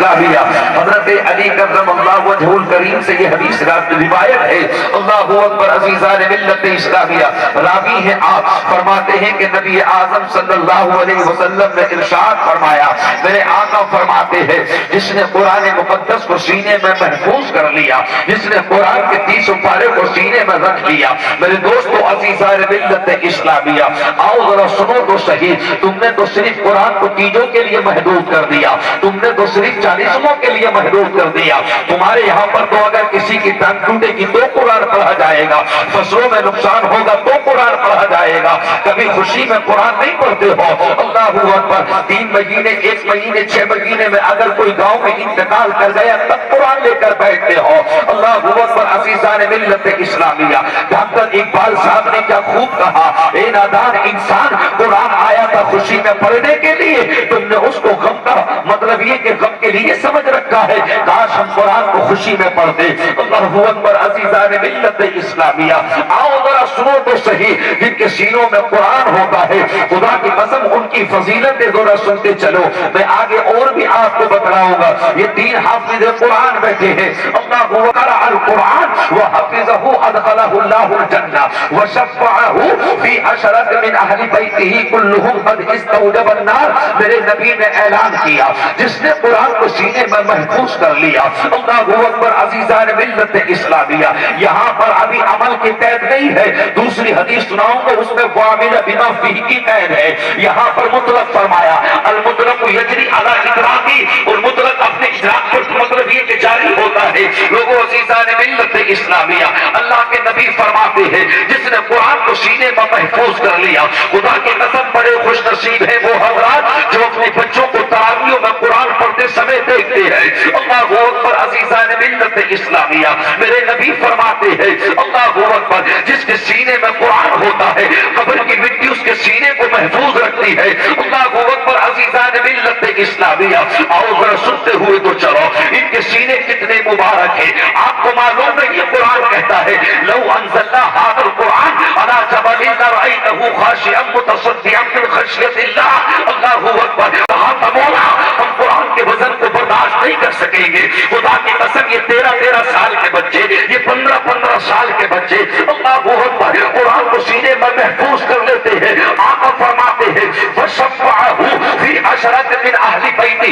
اسلامیہ۔ حضرت علی کرم اللہ وجہ الکریم سے یہ حدیث روایت ہے۔ اللہ اکبر عزیزان ملت اسلامیہ، راوی ہیں آپ، فرماتے ہیں کہ نبی اعظم صلی اللہ علیہ وسلم نے ارشاد فرمایا، میرے آقا فرماتے ہیں جس نے قرآن مقدس کو سینے میں محفوظ کر لیا، جس نے قرآن کے 30 پارے کو سینے میں رکھ لیا، میرے دوستو عزیزان ملت اسلامیہ، آؤ ذرا سنو تو صحیح، تم نے تو صرف قرآن کو تیجوں کے لیے محدود کر دیا، تم نے تو صرف 40 کے لیے محدود کر دیا۔ تمہارے یہاں پر تو اگر کسی کی ٹانگ ٹوٹے گی تو قرآن پڑھا جائے گا، فصلوں میں نقصان ہوگا تو قرآن پڑھا جائے گا، کبھی خوشی میں قرآن نہیں پڑھتے ہو۔ اللہ اکبر، 3 مہینے 1 مہینے 6 مہینے میں اگر کوئی گاؤں میں انتقال کر گیا تب قرآن لے کر بیٹھتے ہو۔ اللہ اکبر عزیزان ملت اسلامیہ، ڈاکٹر اقبال صاحب نے کیا خوب کہا، اے نادان انسان، قرآن آیا تھا خوشی میں پڑھنے کے لیے، تم نے اس کو غم کا مطلب یہ کہ غم کے لیے سمجھ رکھا ہے، کاش ہم قرآن کو خوشی میں پڑھتے۔ اللہ اکبر عزیزان ملت اسلامیہ، آؤ ذرا سنو تو صحیح، جن کے سینوں میں قرآن ہوتا ہے خدا کی قسم ان کی فضیلتیں ذرا سنتے چلو۔ میں آگے اور بھی آپ کو بتلاؤں گا، یہ 3 حافظ قرآن بیٹھے ہیں۔ اللہ قرأ القرآن وحفظه ادخله الله الجنہ وشفعه في 10 من اہل بیتہ كلهم قد استوجب النار۔ میرے نبی نے اعلان کیا، جس نے قرآن کو سینے میں محفوظ کر لیا۔ اللہ اکبر عزیزان ملت اسلامیہ، یہاں پر ابھی عمل کی قید نہیں ہے، دوسری حدیث سناؤں گا اس میں وعمل بما فیہ کی قید ہے۔ یہاں پر مطلق فرمایا، المطلق یجری علی اطلاقی، اور مطلق اپنے اطلاق پر مطلب یہ کہ جاری ہوتا ہے۔ لوگوں عزیزان ملت اسلامیہ، اللہ کے نبی فرماتے ہیں جس نے قرآن کو سینے میں محفوظ کر لیا، خدا کی قسم بڑے خوش نصیب ہیں وہ حضرات جو اپنے بچوں کو تراویحوں میں قرآن پڑھتے سمے دیکھتے ہیں۔ اللہ اکبر عزیزان ملت اسلامیہ، میرے نبی فرماتے ہیں اللہ اکبر جس کے سینے میں قرآن ہوتا ہے قبر کی مٹی اس کے سینے کو محفوظ رکھتی ہے۔ اللہ اکبر عزیزان ملت اسلامیہ، آؤ ذرا سنتے ہوئے تو چلو، ان کے سینے کتنے مبارک ہیں۔ آپ کو معلوم ہے یہ قرآن کہتا ہے لو انزلنا هذا القرآن على جبل لرأيته خاشعا متصدعا من خشیۃ اللہ۔ اللہ اکبر، کہا تھا مولا ہم قرآن کے وزن کو برداشت نہیں کر سکیں گے، خدا کی قسم یہ 13 سال کے بچے، یہ 15 سال کے بچے اللہ اکبر قرآن کو سینے میں محفوظ کر لیتے ہیں۔ آقا فرماتے ہیں وشفعه في 10 من اہل بیتہ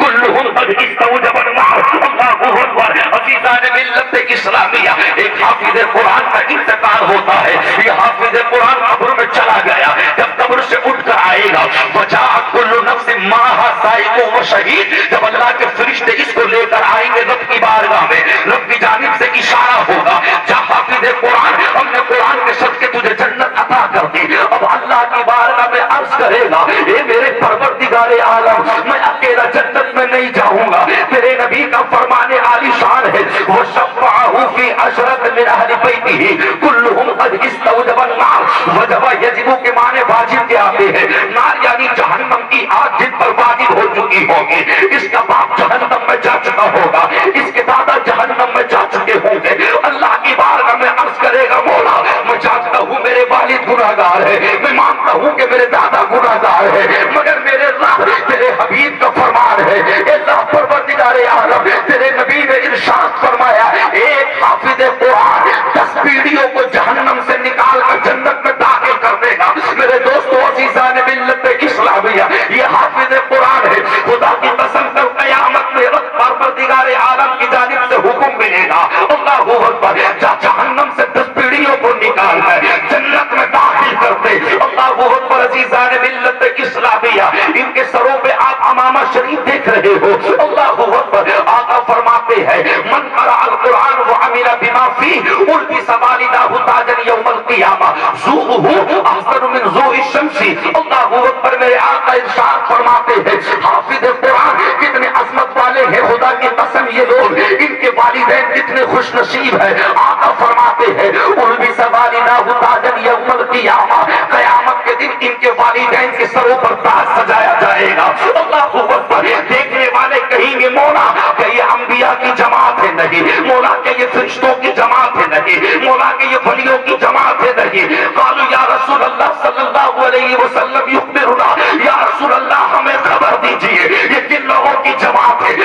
كلهم قد استوجب النار۔ اللہ اکبر عزیزان ملت اسلامیہ، ایک حافظ قرآن کا انتقال ہوتا ہے، یہ حافظ قرآن قبر میں چلا گیا، جب قبر سے اٹھ کر آئے گا وجاءت كل نفس معها سائق وشہید، جب اللہ کے فرشتے اس کو لے کر آئیں گے رب کی بارگاہ میں، رب کی جانب سے اشارہ ہوگا جا حافظ قرآن ہم نے قرآن کے صدقے تجھے جنت عطا کر دی۔ اب اللہ کی بارگاہ میں عرض کرے گا اے میرے پروردگار عالم میں اکیلا جنت میں نہیں جاؤں گا، میرے نبی کا فرمان عالی شان ہے وشفعه في 10 من اہل بیتہ كلهم قد استوجب النار۔ وجب یجب کے معنی واجب کے آتے ہیں، نار یعنی جہنم کی آگ جن پر واجب ہو چکی ہوگی، اس کا باپ جہنم میں جا چکا ہوگا، اس کے دادا جہنم میں جا چکے ہوں گے۔ اللہ کی بارگاہ میں عرض کرے گا مولا میں جانتا ہوں میرے والد گناہگار ہے، میں مانتا ہوں کہ میرے دادا گناہگار ہے، مگر میرے رب تیرے حبیب کا فرمان ہے اے اللہ پروردگار عالم تیرے نبی نے ارشاد فرمایا ایک حافظ قرآن 10 پیڑھیوں کو جہنم سے نکال کر جنت میں داخل کر دے گا۔ میرے دوستو عزیزان ملت اسلامیہ، یہ حافظ قرآن ہے، خدا کی قسم کر قیامت میں رب پروردگار عالم کی جانب سے حکم ملے گا اللہ اکبر جہنم سے 10 پیڑھیوں کو نکال کر جنت میں داخل کرتے۔ اللہ اکبر عزیزان ملت اسلامیہ، ان کے سروں پہ آپ امامہ شریف دیکھ رہے ہو۔ اللہ اکبر، آقا فرماتے ہیں من قرأ القرآن وعمل بما فیہ البس والدہ تاجا یوم القیامہ ذوقہ احسن من ضوء الشمس۔ اللہ اکبر، میرے آقا ارشاد فرماتے ہیں حافظ قرآن کتنے عظمت والے ہیں، خدا کی قسم یہ لوگ ان کے والدین کتنے خوش نصیب ہیں۔ آقا فرماتے ہیں البس والدہ تاجا یوم القیامہ، قیامت کے دن ان کے والدین کے سروں پر تاج سجایا جائے گا۔ اللہ اکبر، دیکھنے والے کہیں گے مولا کہ یہ انبیاء کی جماعت ہے نہیں، مولا کہ یہ فرشتوں کی جماعت ہے نہیں، مولا کہ یہ ولیوں کی جماعت ہے نہیں۔ قالوا یا رسول اللہ صلی اللہ علیہ وسلم یخبرنا، یا رسول اللہ ہمیں خبر دیجئے یہ کن لوگوں کی جماعت ہے؟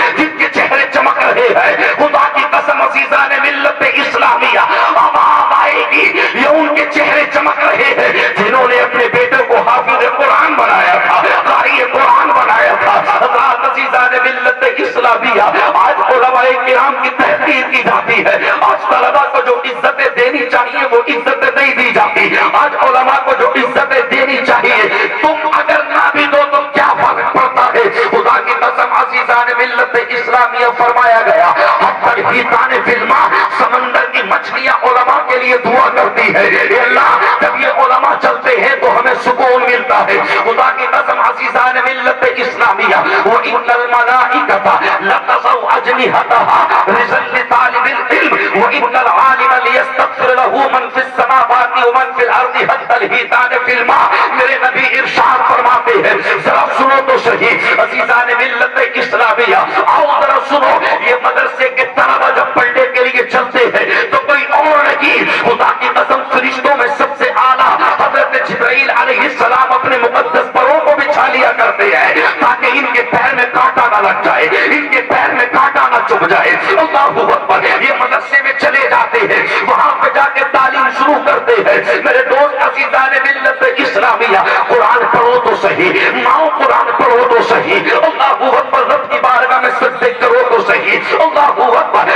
ہے. اے اللہ جب یہ علماء چلتے ہیں تو ہمیں سکون ملتا ہے. خدا کی قسم عزیزان ملت اسلامیہ وَإِنَّ الْمَلَائِكَةَ لَتَضَعُ أَجْنِحَتَهَا رِضًا لِطَالِبِ الْعِلْمِ وَإِنَّ الْعَالِمَ لِيَسْتَغْفِرَ لَهُ مَنْ فِي السَّمَاوَاتِ وَمَنْ فِي الْأَرْضِ حَتَّى الْحِيتَانِ فِي الْمَاءِ. میرے نبی ارشاد فرماتے ہیں ذرا سنو تو صحیح عزیزان ملت اسلامیہ آؤ ذرا سنو. یہ مدرسے کے طلبہ جب پڑھنے کے لیے چلتے ہیں تو کوئی اور نہیں خدا کی قسم فرشتوں میں سب سے اعلیٰ حضرت جبرائیل علیہ السلام اپنے مقدس پروں کو بچھا لیا کرتے ہیں تاکہ ان کے پیر میں کانٹا نہ لگ جائے, ان کے پیر میں کانٹا نہ چبھ جائے. اللہ اکبر. یہ مدرسے میں چلے جاتے ہیں, وہاں پہ جا کے تعلیم شروع کرتے ہیں. میرے دوست عزیزان ملت اسلامیہ قرآن پڑھو تو صحیح, ماؤں قرآن پڑھو تو صحیح. اللہ اکبر. رب کی بارگاہ میں سجدے کرو تو صحیح. اللہ اکبر.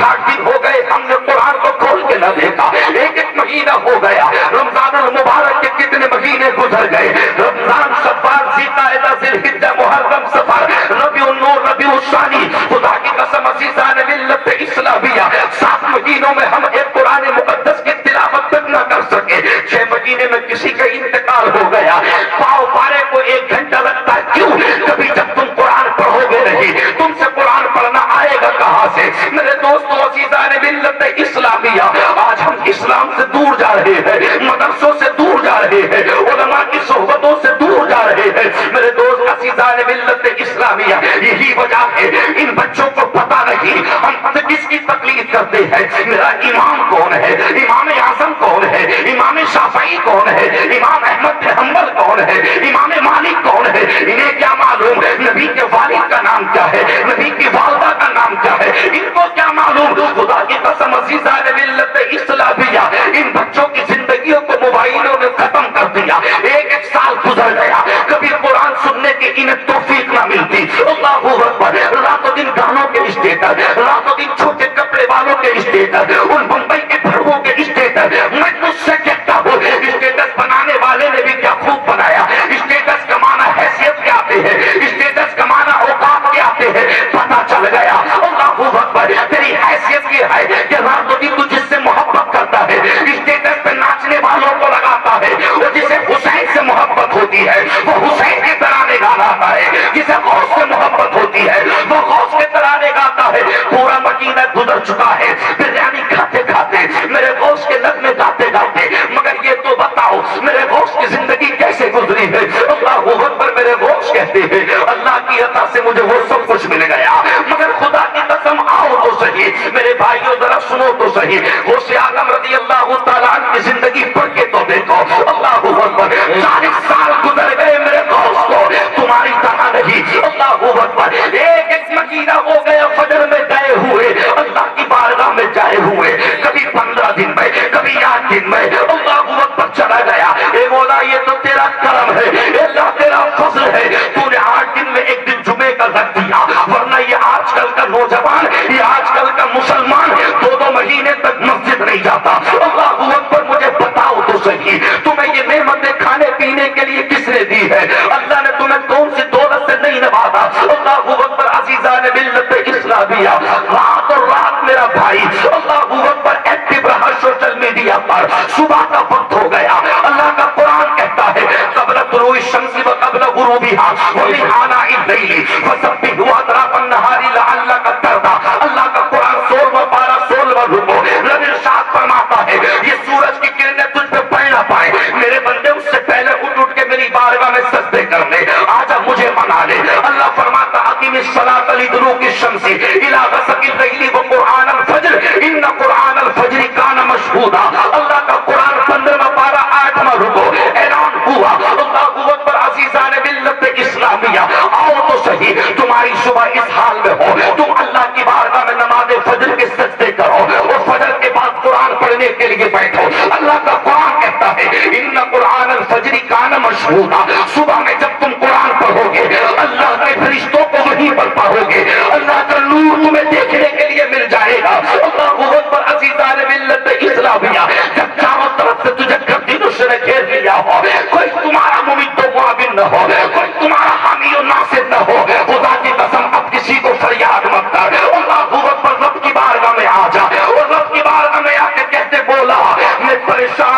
8 دن ہو گئے ہم نے قرآن کو کھول کے نہ دیکھا. ایک مہینہ ہو گیا. رمضان المبارک کے کتنے مہینے گزر گئے. رمضان, شوال, ذوالقعدہ, ذوالحجہ, محرم, صفر, ربیع النور, ربیع الثانی. خدا کی قسم عزیزان ملت اسلامیہ 7 مہینوں میں ہم ایک قرآن مقدس کی تلاوت تک نہ کر سکے. 6 مہینے میں کسی کا انتقال ہو گیا. پاؤ پارے کو 1 گھنٹہ لگتا ہے. کیوں؟ کبھی جب تم قرآن پڑھو گے نہیں, تم سے قرآن پڑھنا آئے گا کہاں سے؟ میرے دوستو عزیزان ملت اسلامیہ آج ہم اسلام سے دور جا رہے ہیں, مدرسوں سے دور جا رہے ہیں, علماء کی صحبتوں سے دور جا رہے ہیں. میرے دوست عزیزان ملت اسلامیہ یہی وجہ ہے ان بچوں کو پتہ نہیں ہم کس کی تقلید کرتے ہیں. میرا امام کون ہے, امام اعظم کون ہے, امام شافعی کون ہے, امام احمد بن حنبل کون ہے, امام مالک کون ہے. انہیں کیا معلوم نبی کے والد کا نام کیا ہے, نبی کی والدہ کا نام کیا ہے, ان کو کیا معلوم. خدا کی قسم عزیزان ملت اسلامیہ ان بچوں کی زندگیوں کو موبائلوں نے ختم کر دیا. ایک سال گزر گیا, کبھی قرآن سننے کی انہیں توفیق نہ ملتی. اللہ اکبر. راتوں دن گانوں کے اسٹیٹس, راتوں دن چھوٹے کپڑے والوں کے اسٹیٹس, ان بمبئی کے بھڑووں کے اسٹیٹس. میں تجھ سے کہتا ہوں اسٹیٹس بنانے والے نے بھی کیا خوب بنایا. اسٹیٹس کمانا حیثیت کے آتے ہیں, اسٹیٹس کمانا اوقات کے آتے ہیں. پتہ چل گیا اللہ اکبر تیری حیثیت یہ ہے کہ راتوں دن تو جس سے محبت کرتا ہے اسٹیٹس پہ ناچنے والوں کو لگاتا ہے. وہ جسے حسین سے محبت ہوتی ہے وہ حسین کے ترانے گاتا ہے, جسے غوث سے محبت ہوتی ہے وہ غوث کے ترانے گاتا ہے. پورا مدینہ گزر چکا ہے بریانی کھاتے کھاتے, میرے غوث کے نغمے گاتے گاتے. مگر یہ تو بتاؤ میرے غوث کی زندگی کیسے گزری ہے. اللہ اکبر. میرے غوث کہتے ہیں اللہ کی عطا سے مجھے وہ سب کچھ مل گیا. مگر خدا کی قسم آؤ تو صحیح میرے بھائیوں ذرا سنو تو صحیح. غوث اعظم رضی اللہ تعالیٰ عنہ کی زندگی پڑھ کے تو دیکھو. اللہ اکبر. 40 سال گزر گئے میرے غوث کو تمہاری طرح نہیں. اللہ اکبر. ایک مہینہ ہو گیا فجر میں گئے ہوئے, اللہ کی بارگاہ میں جائے ہوئے, کبھی 15 دن میں, کبھی 8 دن میں. اللہ اکبر. چلا گیا. اے مولا یہ تو تیرا کرم ہے, اللہ تیرا فضل ہے, تو نے 8 دن میں ایک دن جمعے کا رکھ دیا. ورنہ یہ آج کل کا نوجوان, یہ آج کل کا مسلمان 2 مہینے تک مسجد نہیں جاتا. اللہ اکبر. مجھے بتاؤ تو صحیح تمہیں یہ نعمتیں کھانے پینے کے لیے کس نے دی ہے؟ اللہ نے تمہیں کون سی دولت سے نہیں نوازا؟ اللہ اکبر. عزیزان ملت اسلامیہ رات اور رات میرا بھائی اللہ اکبر ایکٹیو رہا سوشل میڈیا پر. صبح کا وقت ہو گیا. اللہ کا قرآن کہتا ہے قبل طلوع الشمس و قبل غروبها ومن آناء الليل فسبح وأطراف النهار لعلك ترضى. اللہ کا قرآن 16واں پارہ 16واں رکوع. رب ارشاد فرماتا ہے یہ سورج کی کرنیں تجھ پہ پڑ نہ پائے. میرے بندے اس سے پہلے اٹھ کے میری بارگاہ میں سجدے کر لے, آجا مجھے منا لے. اللہ فرماتا اقیم الصلاۃ لدلوک الشمس الی غسق الليل وقرآن الفجر ان قرآن الفجر کان مشہودا. اللہ کا قرآن 15واں پارہ 8واں رکوع. اعلان ہوا اللہ اکبر. عزیزان ملت اسلامیہ آؤ تو صحیح تمہاری صبح اس حال میں ہو, تم اللہ کی بارگاہ میں نماز فجر کے سجدے کرو اور فجر کے بعد قرآن پڑھنے کے لیے بیٹھو. اللہ کا قرآن کہتا ہے ان قرآن الفجر کان مشہودا. صبح میں جب تم قرآن پڑھو گے اللہ کے فرشتوں کو وہیں پر پاؤ گے, اللہ کا نور تمہیں دیکھنے کے لیے مل جائے گا. اللہ اکبر. عزیزان ملت اسلامیہ جب چاروں طرف سے تجھے گردنوں سے گھیر لیا ہو, کوئی تمہارا ممید و معاون نہ ہو, کوئی تمہارا حامی و ناصر نہ ہو, خدا کی قسم اب کسی کو فریاد مت کر. اللہ اکبر. رب کی بارگاہ میں آ جا اور رب کی بارگاہ میں آ کے کہتے مولا میں پریشان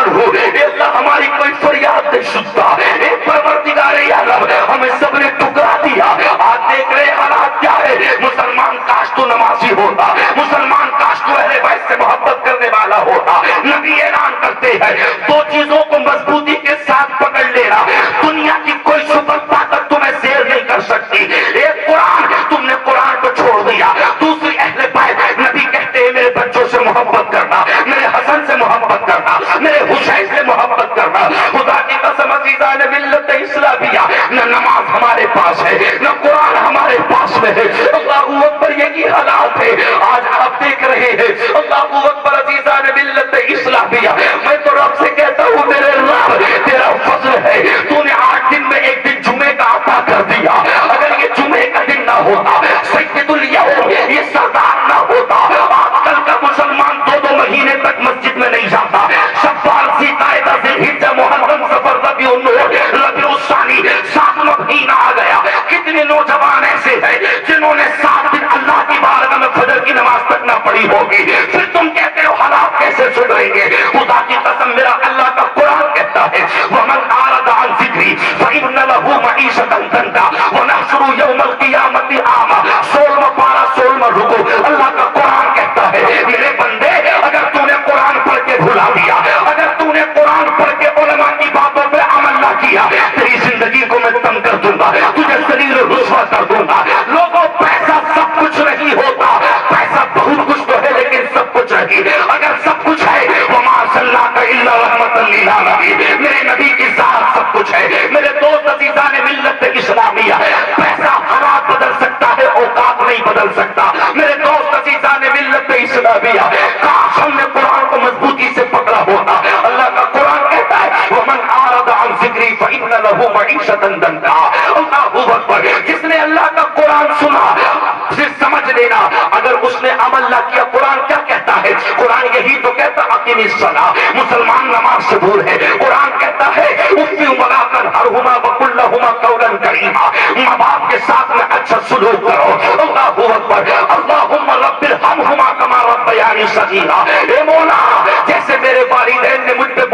پاس ہے نہ قرآن ہمارے پاس میں ہے۔ اللہ اکبر، یہی حالات ہے آج آپ دیکھ رہے ہیں۔ اللہ اکبر، عزیزان ملت اسلامیہ، میں تو رب سے کہتا ہوں میرے رب تیرا فضل ہے، تو نے 8 دن میں ایک دن جمعے کا عطا کر دیا۔ اگر یہ جمعے کا دن نہ ہوتا، سید الیوم یہ سردار نہ ہوتا، آج کل کا مسلمان 2 مہینے تک مسجد میں نہیں جاتا۔ شوال، ذی-قعدہ، ذی-الحجہ، محرم، صفر، ربیع الاول، ربیع الثانی، 7واں مہینہ آ گیا۔ کتنے نوجوان ایسے ہیں جنہوں نے 7 دن اللہ کی بارگاہ میں فجر کی نماز تک نہ پڑھی ہوگی، پھر تم کہتے ہو حالات کیسے سدھریں گے؟ خدا کی قسم، میرا اللہ کا قرآن کہتا ہے وَمَنْ أَعْرَضَ عَنْ ذِكْرِي فَإِنَّ لَهُ مَعِيشَةً ضَنكًا وَنَحْشُرُهُ يَوْمَ الْقِيَامَةِ أَعْمَىٰ۔ 16واں پارہ 16واں رکوع، اللہ کا قرآن کہتا ہے میرے بندے، اگر تو نے قرآن پڑھ کے بھلا دیا، اگر تو نے قرآن پڑھ کے علماء کی باتوں پہ عمل نہ کیا، تیری زندگی کو میں تنگ کر دوں گا، تجھے ذلیل و رسوا کر دوں گا۔ لوگوں، پیسہ سب کچھ نہیں ہوتا، پیسہ بہت کچھ تو ہے لیکن سب کچھ نہیں۔ اگر سب کچھ ہے وَمَا أَرْسَلْنَاكَ إِلَّا رَحْمَةً لِّلْعَالَمِينَ، میرے نبی کی ذات سب کچھ ہے۔ میرے دوست عزیزان ملت اسلامیہ، پیسہ حالات بدل سکتا ہے، اوقات نہیں بدل سکتا۔ میرے دوست عزیزان ملت اسلامیہ، کاش ہم نے قرآن کو مضبوطی سے پکڑا ہوتا۔ اللہ کا قرآن کہتا ہے وَمَنْ أَعْرَضَ عَنْ ذِكْرِي فَإِنَّ لَهُ مَعِيشَةً ضَنكًا۔ اللہ اکبر، جس نے اللہ کا قرآن سنا پھر سمجھ لینا، اگر اس نے عمل نہ کیا، قرآن کیا کہتا ہے؟ قرآن یہی تو کہتا اقیم الصلاۃ، مسلمان نماز سے دور ہے۔ قرآن کہتا ہے اف ولا تنہرہما وقل لہما قولا کریما، ماں باپ کے ساتھ میں اچھا سلوک کرو۔ اللہ اکبر، اللہم رب ارحمہما کما ربیانی صغیرا۔ اے مولا، جیسے میرے والدین نے مجھ پہ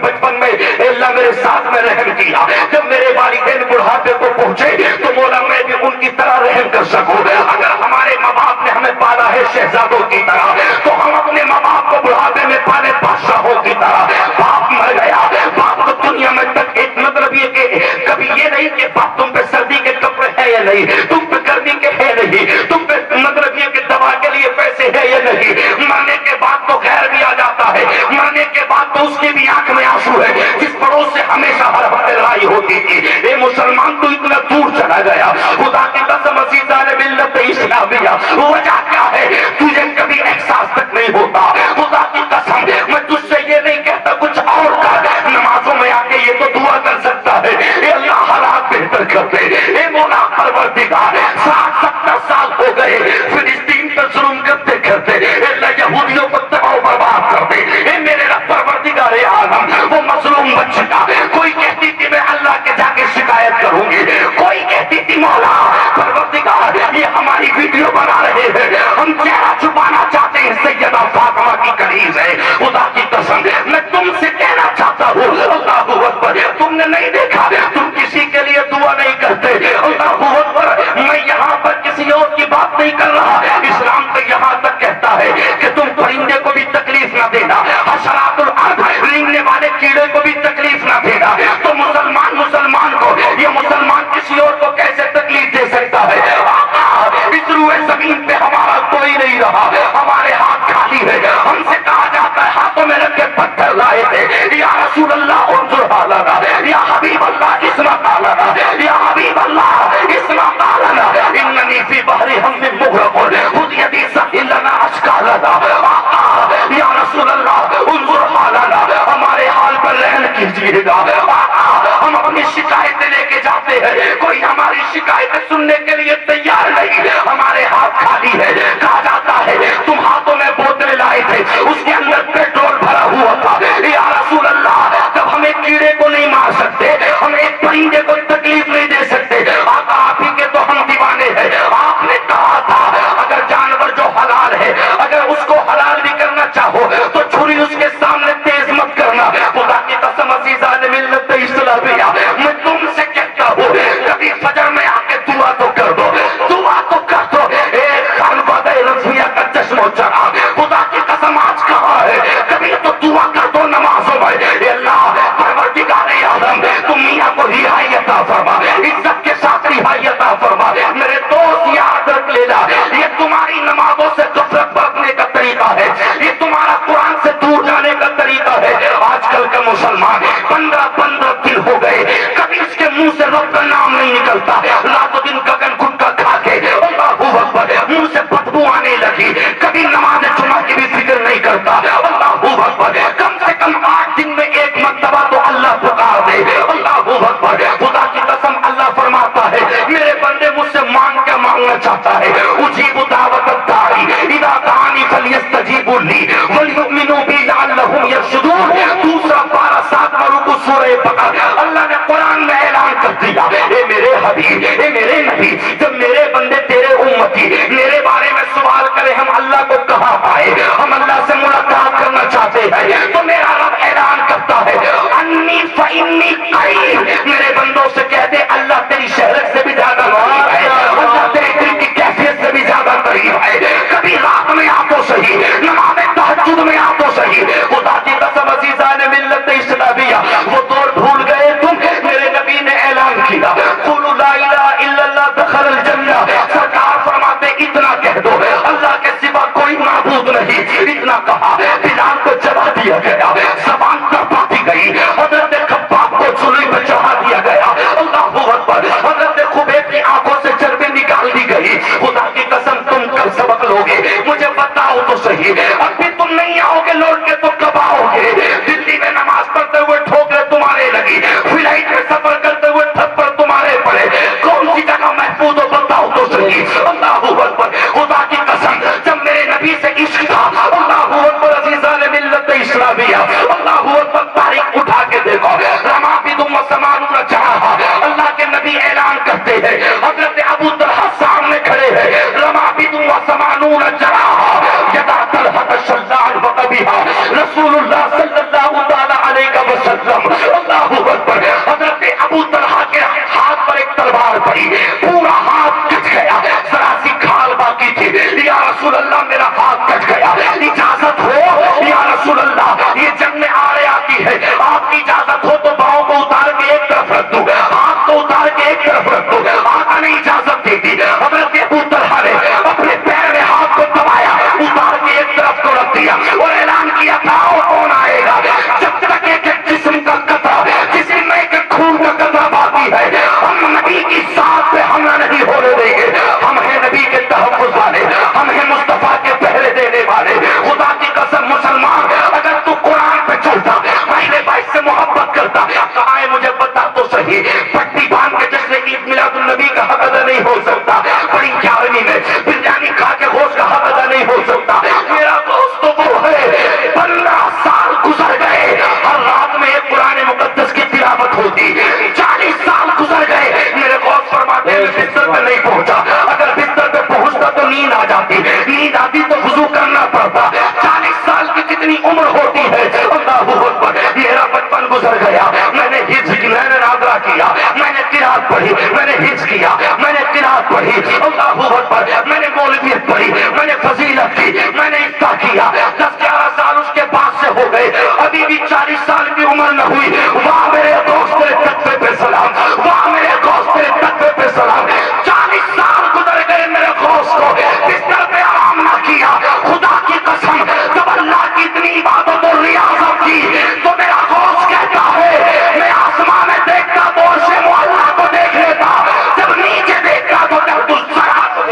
بچپن میں اللہ میرے ساتھ میں رحم کیا، جب میرے والدین بڑھاپے کو پہنچے تو مولا میں بھی ان کی طرح رحم کر سکوں۔ اگر ہمارے ماں باپ نے ہمیں پالا ہے شہزادوں کی طرح، تو ہم اپنے ماں باپ کو بڑھاپے میں پالے بادشاہوں کی طرح۔ باپ مر گیا، باپ کو دنیا میں تک ایک مطلب یہ کہ کبھی یہ نہیں کہ باپ تم پہ سردی کے کپڑے ہیں یا نہیں، تم پہ گرمی کے ہے نہیں، تم پہ مطلب یہ کہ دوا کے لیے پیسے ہے یا نہیں۔ مرنے کے بعد تو خیر بھی آ جاتا ہے، مرنے کے بعد تو اس کی بھی آنکھ میں آنسو ہے، جس پڑوس سے ہمیشہ ہر ہفتے لڑائی ہوتی تھی۔ اے مسلمان، تو اتنا دور چلا گیا، خدا کی قسم عزیزان ملت اسلامیہ، وجہ کیا ہے تجھے کبھی احساس تک نہیں ہوتا۔ خدا کی قسم، میں تجھ سے یہ نہیں کہتا کچھ اور کر، نمازوں میں آ کے یہ تو دعا کر سکتا ہے اے اللہ حالات بہتر کر دے۔ اے مولا پروردگار، 60-70 سال ہو گئے فلسطین پر ظلم کرتے کرتے، اے اللہ یہودیوں کو تباہ و برباد کر دے۔ اے میرے رب پروردگار عالم، وہ مظلوم بچہ، کوئی کہتی تھی میں اللہ کے جا کے شکایت کروں گی، کوئی کہتی تھی مولا پروردگار یہ ہماری ویڈیو بنا رہے ہیں، ہم چہرہ چھپانا چاہتے ہیں، سیدہ فاطمہ کی کنیز ہے۔ خدا کی قسم، میں تم سے کہنا چاہتا ہوں اللہ اکبر، تم نے نہیں دیکھا تم کسی کے لیے دعا نہیں کرتے۔ اللہ اکبر، میں یہاں پر کسی اور کی بات نہیں کر رہا، اسلام تو یہاں تک کہتا ہے کہ تم پرندے کو بھی تکلیف نہ دینا، حشرات الارض رینگنے والے کیڑے کو بھی تکلیف نہ دینا۔ تو مسلمان کو، یہ مسلمان کسی اور کو کیسے تکلیف دے سکتا ہے؟ اس روئے زمین پہ ہمارا کوئی نہیں رہا، ہمارے ہاتھ خالی ہے۔ ہم سے کہا جاتا ہے ہاتھوں میں رکھ کے پتھر لائے تھے، یا رسول اللہ انظر حالنا، یا حبیب اللہ اسمع قالنا، یا حبیب اللہ اسمع قالنا، اننی فی بحر ہم مغرق خذ یدی سہل لنا اشکالنا۔ یا رسول اللہ انظر حالنا، ہمارے حال پر رحم کیجیے گا۔ ہم اپنی شکایتیں لے کے جاتے ہیں، کوئی ہماری شکایتیں سننے کے لیے تیار نہیں، ہمارے ہاتھ خالی ہے۔ کہا جاتا ہے تم ہاتھوں میں بوتلیں لائے تھے، اس کے اندر پیٹرول بھرا ہوا تھا۔ یا رسول اللہ، جب ہم ایک کیڑے کو نہیں مار سکتے، ہم ایک پرندے کو تکلیف نہیں دے سکتے، آقا آپ ہی کے تو ہم دیوانے ہیں۔ آپ نے کہا تھا اگر جانور جو حلال ہے، اگر اس کو حلال بھی کرنا چاہو تو چھری اس کے سامنے تیز مت کرنا۔ خدا کی قسم عزیزان ملت اسلامیہ، میں تم سے کہتا ہوں کبھی فجر میں آ کے دعا تو کر دو، دعا تو کر دو۔ ایک خانوادہ رضویہ کا چشم و چراغ، خدا کی قسم آج کہاں ہے؟ کبھی تو دعا کر دو نمازوں میں، اے اللہ پروردگار عالم تم میاں کو رہائی عطا فرما، عزت کے ساتھ رہائی عطا فرما۔ میرے دوست یاد رکھ لینا، یہ تمہاری نمازوں سے غفلت برتنے کا طریقہ ہے، یہ تمہارا قرآن سے دور جانے کا طریقہ ہے۔ آج کل کا مسلمان 15 دن ہو گئے کبھی اس کے منہ سے رب کا نام نہیں نکلتا، اللہ نے قرآن میں اعلان کر دیا، اے میرے حبیب، اے میرے نبی، جب میرے بندے تیرے امتی میرے بارے میں سوال کرے ہم اللہ کو کہاں پائے، ہم اللہ سے ملاقات کرنا چاہتے ہیں، تو میرا رب اعلان کرتا ہے انی فانی قریب، میرے بندوں سے کہہ دے اللہ تیری شہرت سے بھی زیادہ قریب ہے، اللہ تیرے دل کی کیفیت سے بھی زیادہ قریب ہے، کبھی رات میں آپ تو صحیح، نماز تہجد میں آپ تو صحیح، خدا کی قسم عزیزان ملت اسلامیہ وہ دور بھول گئے تم، میرے نبی نے اعلان کیا قولوا لا الہ الا اللہ دخل الجنہ، سرکار فرماتے اتنا کہہ دو اللہ کے سوا کوئی معبود نہیں، اتنا کہا بلال کو جلا دیا گیا، زبان کرپا دی گئی، حضرت خباب کو صلیب پہ چڑھا دیا گیا، اللہ اکبر، حضرت خبیب کی آنکھوں سے چربی نکال دی گئی، خدا کی قسم تم کل سبق لوگے، مجھے بتاؤ تو صحیح، اب بھی تم نہیں آؤ گے لوٹ کے تو کب آؤ گے؟ دلی میں نماز پڑھتے ہوئے ٹھوکریں تمہارے لگی، فلائٹ میں سفر کرتے ہوئے تھپڑ تمہارے پڑے، کون سی جگہ محفوظ ہو بتاؤ تو صحیح، اللہ اکبر، خدا کی قسم جب میرے نبی سے عشق تھا، اللہ اکبر عزیزان ملت اسلامیہ، اللہ اکبر تاریخ اٹھا کے دیکھو، رمابدم وسمانون جرحا، اللہ کے نبی اعلان کرتے ہیں، حضرت ابو طلحہ سامنے کھڑے ہیں، رمابدم وسمانون جرحا یدا طلحہ شلال وقبیہا رسول اللہ صلی اللہ تعالی علیہ وسلم، اللہ اکبر، حضرت ابو طلحہ کے ہاتھ پر ایک تلوار پڑی، پورا ہاتھ کٹ گیا، ذرا سی کھال باقی تھی، یا رسول اللہ میرا ہاتھ کٹ گیا، اجازت ہو یا رسول اللہ، یہ جنگ میں آڑے آتی ہے، آپ کی اجازت ہو تو باؤں کو اتار کے ایک طرف رکھ دوں، ہاتھ کو اتار کے ایک طرف رکھ دوں، آقا نے اجازت دے دی، حضرت ابو طلحہ نے اپنے پیر میں ہاتھ کو دبایا، اتار کے ایک طرف کو رکھ دیا اور اعلان کیا تھا اور کون آئے گا، جب تک ایک جسم کا قطرہ، جسم میں ایک خون کا قطرہ باقی ہے، ہم نبی کی ذات پہ حملہ نہیں ہونے دیں گے، ہم ہیں نبی کے تحفظ والے، ہم ہیں مصطفیٰ کے پہرے دینے والے، خدا کی قسم مسلمان اگر تو قرآن پہ چلتا، اہل بیت سے محبت کرتا، کہاں ہے مجھے بتا تو صحیح، پٹی باندھ کے جشن عید میلاد النبی کا حق ادا نہیں ہو سکتا، بڑی 11ویں میں بریانی کھا کے گوشت کا حق ادا نہیں ہو سکتا، میرا دوست تو وہ ہے 15 سال گزر گئے، ہر رات میں ایک قرآن مقدس کی تلاوت ہوتی، 40 سال گزر گئے، میرے غوث فرماتے ہیں بستر پہ نہیں پہنچا، اگر بستر پہ پہنچتا تو نیند آ جاتی، نیند آتی تو وضو کرنا پڑتا، 40 سال کی کتنی عمر ہوتی ہے، اللہ اکبر، میرا بچپن گزر گیا، میں نے حفظ کی، میں نے ناظرہ کیا، میں نے قرات پڑھی، میں نے حفظ کیا، میں نے قرات پڑھی، اللہ اکبر، میں نے مولویت پڑھی، میں نے فضیلت کی، میں نے افتاح کیا، 10-11 سال اس کے بعد سے ہو گئے، ابھی بھی 40 سال کی عمر نہ ہوئی، واہ میرے دوست تیرے تقوی پہ سلام، واہ میرے دوست تیرے تقوی پہ سلام، 40 سال گزر گئے میرے دوست کو بستر پہ آرام نہ کیا، خدا کی قسم جب اللہ کی اتنی عبادت اور ریاضت کی تو میرا دوست کہتا ہے میں آسمان میں دیکھتا تو عرش معلیٰ کو دیکھ لیتا، جب نیچے دیکھتا تو درد الصراط،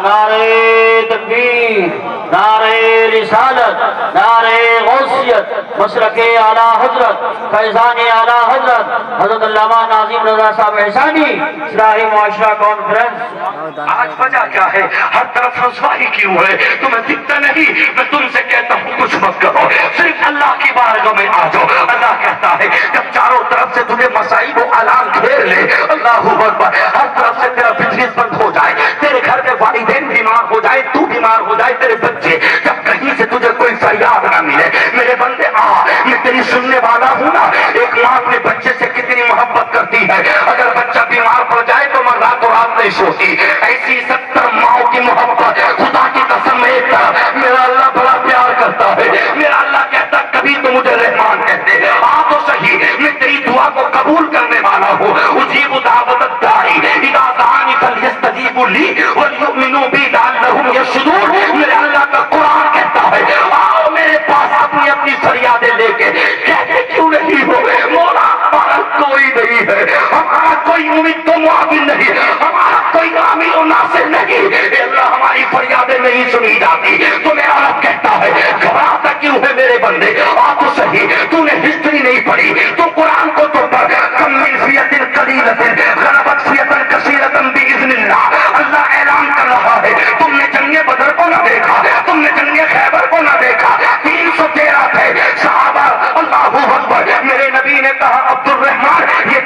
نعرہ تکبیر، نعرہ رسالت، نعرہ غوثیت، مشرق اعلیٰ حضرت، فیضان اعلیٰ حضرت حضرت علامہ ناظم رضا صاحب احسانی، اصلاحی معاشرہ کانفرنس۔ آج وجہ کیا ہے؟ ہر طرف رسوائی کیوں ہے؟ تمہیں دکھتا نہیں؟ میں تم سے کہتا ہوں کچھ مت کرو، صرف اللہ کی بارگاہ میں آ جاؤ۔ اللہ کہتا ہے جب چاروں طرف سے تجھے مصائب و آلام گھیر لے، اللہ اکبر، ہر طرف سے تیرا بزنس بند ہو جائے، تیرے گھر کے والدین بیمار ہو جائے، تو بیمار ہو جائے، تیرے بچے، جب کہیں سے تجھے کوئی فریاد نہ ملے، میرے بندے آ، میں تیری سننے والا ہوں نا۔ ایک ماں اپنے بچے سے کتنی محبت کرتی ہے، اگر بچہ بیمار پڑ جائے تو میں رات و رات نہیں سوتی، ایسی 70 ماؤں کی محبت، خدا کی قسم ایک طرف میرا اللہ بڑا پیار کرتا ہے، میرا اللہ کہتا کبھی تو مجھے رحمان کہتے، آ تو صحیح، میں تیری دعا کو قبول کرنے والا ہوں، اجیب دعوت الداعی اذا دعانی فلیستجیبوا لی وليؤمنوا بی لعلهم یرشدون، میرے اللہ کا قرآن کہتا ہے آؤ میرے پاس اپنی اپنی فریادیں لے کے، کہتے کیوں نہیں ہو مولا ہمارا کوئی نہیں ہے، ہمارا کوئی امید تو معاون نہیں، ہمارا کوئی عامل و ناصر نہیں، اے اللہ ہماری فریادیں نہیں سنی جاتی، تو میرا رب کہتا ہے گھبراتا کیوں ہے میرے بندے، آ تو صحیح، تو نے ہسٹری نہیں پڑھی، تو قرآن کو تو پڑھ، کم من فیۃ قلیلۃ غلبت فیۃ کثیرۃ باذن اللہ، اللہ اعلان کر رہا ہے تم نے جنگ بدر کو نہ دیکھا، تم نے جنگ خیبر کو نہ دیکھا، 313 تھے صحابہ، اللہ اکبر، میرے نبی نے کہا عبد الرحمان یہ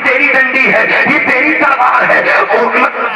ہے، یہ تیری تلوار ہے،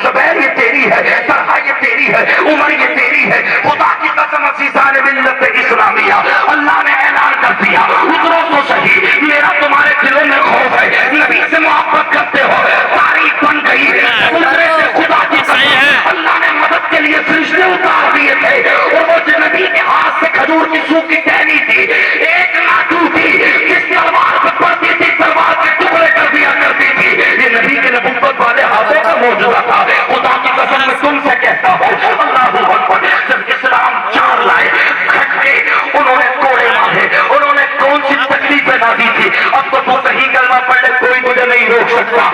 زبیر یہ تیری ہے، طلحہ یہ تیری ہے، عمر یہ تیری ہے۔ خدا کی قسم عزیزان ملت اسلامیہ، اللہ نے اعلان کر دیا اترو تو صحیح، میرا تمہارے دلوں میں خوف ہے، نبی سے محبت کرتے ہو، تاریخ بن گئی اترے سے خدا کی قسم اللہ نے مدد کے لیے فرشتے اتار دیے تھے، اور وہ جو نبی کے ہاتھ سے کھجور کی سوکھی ٹہنی تھی ایک نہ ٹوٹی، جس تلوار پہ پڑتی تھی تلوار کے ٹکڑے کر دیا کرتی تھی، یہ نبی کے نبوت والے ہاتھوں کا موجودہ تھا۔ خدا کی قسم میں تم سے کہتا ہوں اللہ اکبر، جب اسلام چار لائے کھٹ کے انہوں نے کوڑے مارے، انہوں نے کون سی تکلیفیں نہ دی تھی، اب تو صحیح کلمہ پڑھ لے کوئی تجھے نہیں روک سکتا،